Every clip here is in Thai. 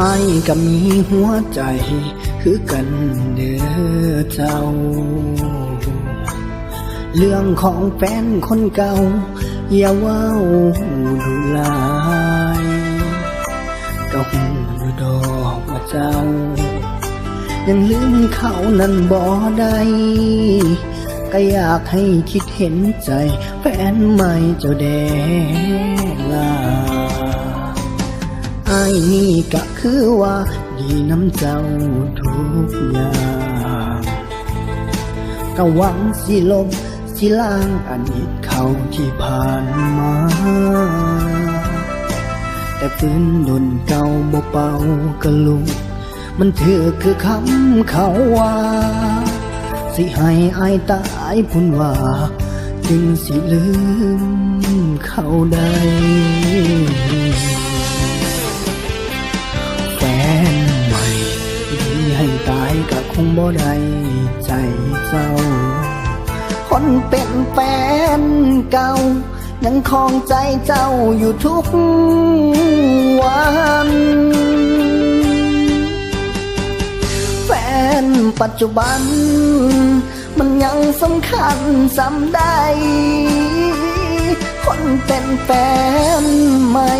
อ้ายก็มีหัวใจคือกันเด้อเจ้าเรื่องของแฟนคนเก่าอย่าว้าวดูลายก็หูดอกว่าเจ้ายังลืมเขานั้นบ่ได้ก็อยากให้คิดเห็นใจแฟนใหม่เจ้าแดลาอ้ายนี่ก็คือว่าดีน้ำเจ้าทุกอย่างก็หวังสิลบสิล้างอดีตเขาที่ผ่านมาแต่ฟื้นดนเก่าบ่เป่ากะลุกมันถือคือคำเขาว่าสิให้อายตายพุ่นว่าจึงสิลืมเขาได้แฟนใหม่ดีให้ตายก็คงบ่ได้ใจเจ้าคนเป็นแฟนเก่ายังคองใจเจ้าอยู่ทุกวันแฟนปัจจุบันมันยังสำคัญสำได้คนเป็นแฟนใหม่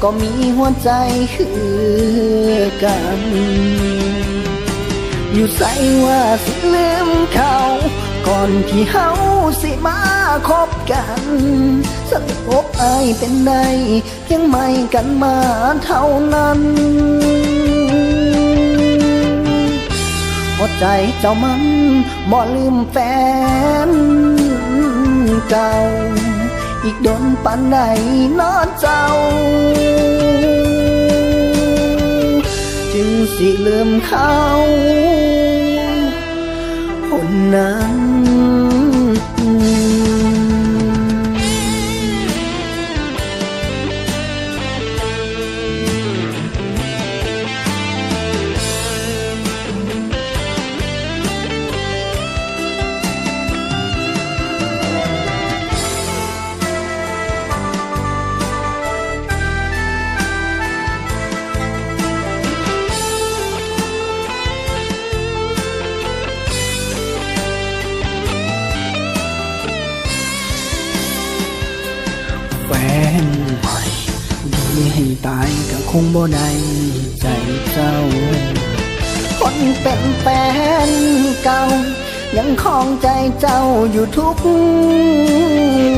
ก็มีหัวใจคือกันอยู่ใส่ว่าสิลืมเขาก่อนที่เฮาสิมาคบกันสรุปอ้ายเป็นใดเพียงไม่กันมาเท่านั้นหัวใจเจ้ามันบ่ลืมแฟนเก่าอีกโดนปานใดน้อเจ้าจึงสิลืมเขาคนนั้นแฟนใหม่ดีให้ตายก็คงบ่ได้ใจเจ้าคนเป็นแฟนเก่ายังคองใจเจ้าอยู่ทุก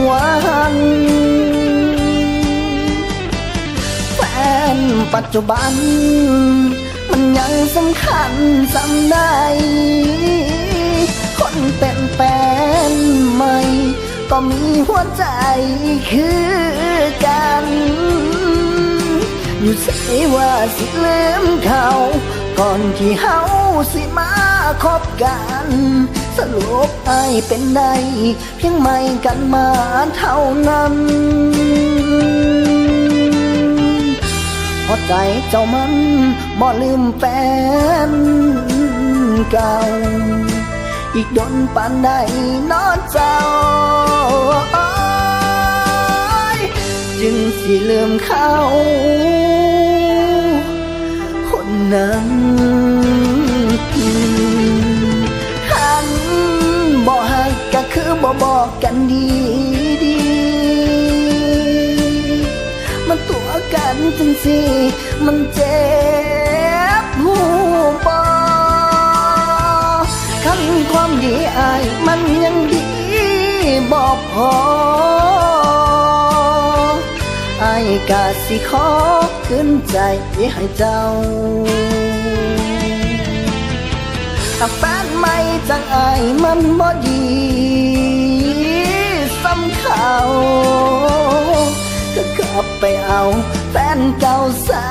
วันแฟนปัจจุบันมันยังสำคัญสำได้คนเป็นแฟนใหม่ก็มีหัวใจคือกันอยู่ใส่ว่าสิลืมเขาก่อนที่เฮาสิมาคบกันสรุปอ้ายเป็นใดเพียงไม่กันมาเท่านั้นหัวใจเจ้ามันบ่ลืมแฟนเก่าอีกโดนปานใดน้อเจ้าจึงสิลืมเขาคนนั้นหันบ่ฮักก็คือบ่บอกกันดีมันตัวกันจังสิมันเจ็บหูบ่คำความดีอ้ายมันยังดีบ่พออ้ายกะสิขอคืนใจให้เจ้าถ้าแฟนใหม่จังอ้ายมันบ่ดีซ้ำเขาก็กลับไปเอาแฟนเก่าซะ